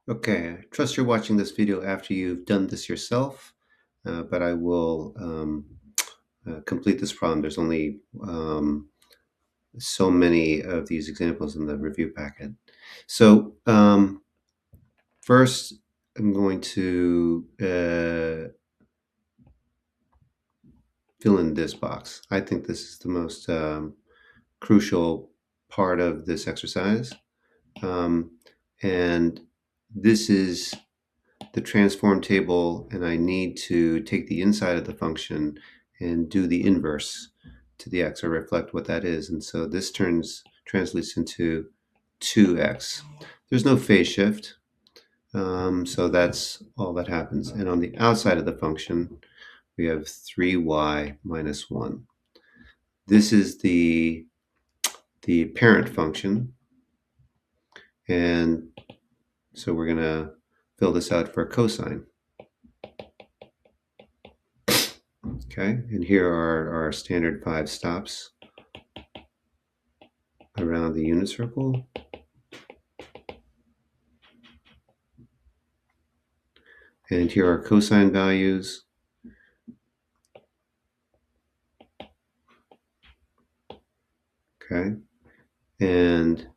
Okay, I trust you're watching this video after you've done this yourself, but I will complete this problem. There's only so many of these examples in the review packet. So first, I'm going to fill in this box. I think this is the most crucial part of this exercise. And this is the transform table, and I need to take the inside of the function and do the inverse to the x, or reflect what that is. And so this translates into 2x. There's no phase shift, so that's all that happens. And on the outside of the function, we have 3y minus 1. This is the parent function, and so we're going to fill this out for cosine. Okay, and here are our standard 5 stops around the unit circle. And here are cosine values. Okay, and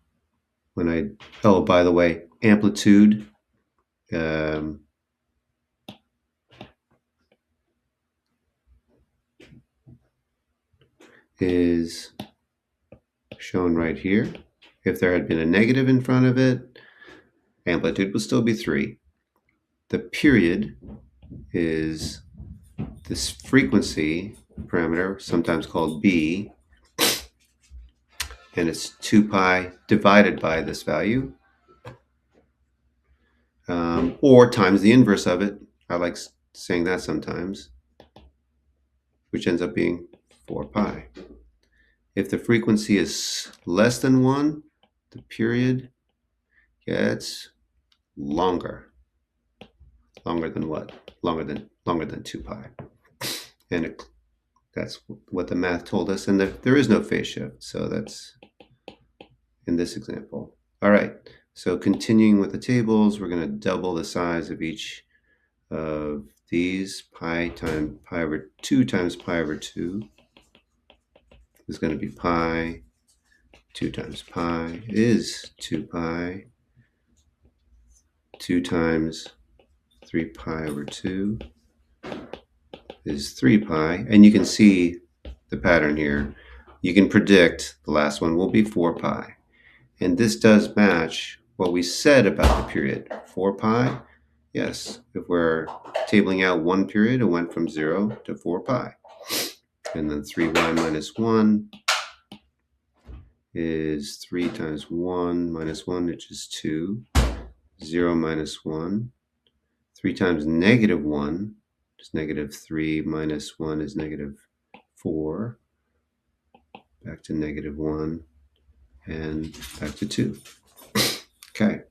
when oh, by the way, amplitude is shown right here. If there had been a negative in front of it, amplitude would still be 3. The period is this frequency parameter, sometimes called b, and it's 2 pi divided by this value, or times the inverse of it. I like saying that sometimes, which ends up being 4 pi. If the frequency is less than 1, the period gets longer. Longer than what? Longer than 2 pi. And that's what the math told us. And there is no phase shift, so that's in this example. All right, so continuing with the tables, we're going to double the size of each of these. Pi times pi over 2 times pi over 2 is going to be pi. 2 times pi is 2 pi. 2 times 3 pi over 2 is 3 pi. And you can see the pattern here. You can predict the last one will be 4 pi. And this does match what we said about the period. 4 pi, yes. If we're tabling out one period, it went from 0 to 4 pi. And then 3y minus 1 is 3 times 1 minus 1, which is 2. 0 minus 1. 3 times negative 1 is negative 3 minus 1 is negative 4. Back to negative 1 and back to 2. Okay,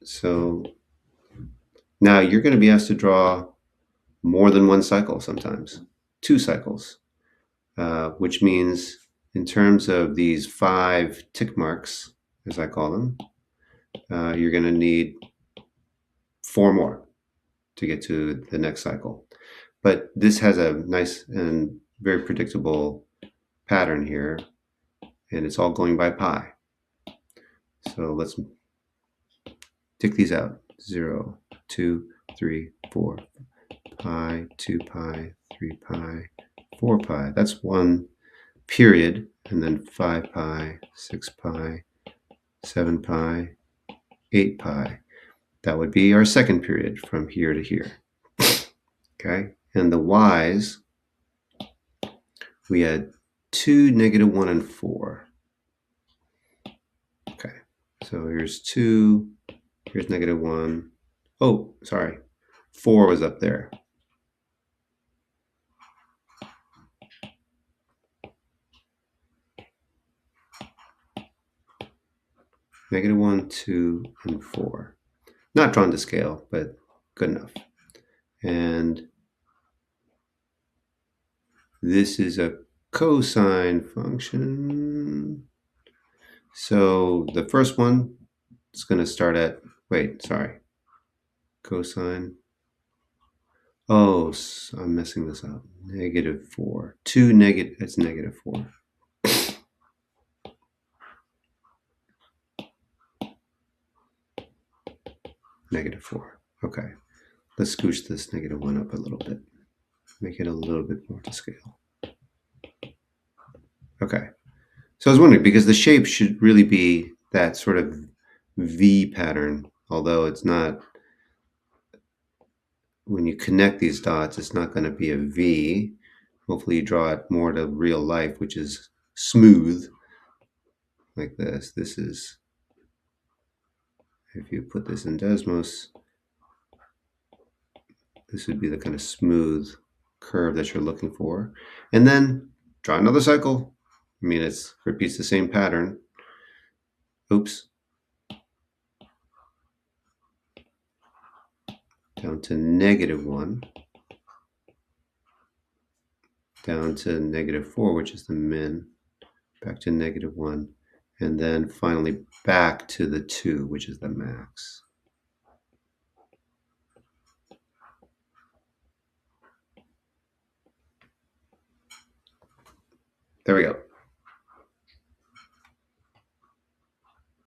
so now you're going to be asked to draw more than one cycle sometimes, 2 cycles, which means in terms of these 5 tick marks, as I call them, you're going to need 4 more to get to the next cycle. But this has a nice and very predictable pattern here, and it's all going by pi. So let's tick these out. 0, 2, 3, 4, pi, 2 pi, 3 pi, 4 pi. That's one period, and then 5 pi, 6 pi, 7 pi, 8 pi. That would be our second period from here to here. Okay, and the y's, we had 2, negative 1, and 4. Okay, so here's 2, here's negative 1. Oh, sorry, 4 was up there. Negative 1, 2, and 4. Not drawn to scale, but good enough. And this is a cosine function. So the first one is going to start at, wait, sorry. cosine. Oh, I'm messing this up. -4. 2 negative, it's -4. -4. Okay. Let's scooch this -1 up a little bit. Make it a little bit more to scale. Okay. So I was wondering, because the shape should really be that sort of V pattern, although it's not. When you connect these dots, it's not going to be a V. Hopefully you draw it more to real life, which is smooth, like this. This is, if you put this in Desmos, this would be the kind of smooth curve that you're looking for. And then draw another cycle. I mean, it repeats the same pattern. Oops. Down to -1. Down to -4, which is the min. Back to -1. And then finally back to the 2, which is the max. There we go.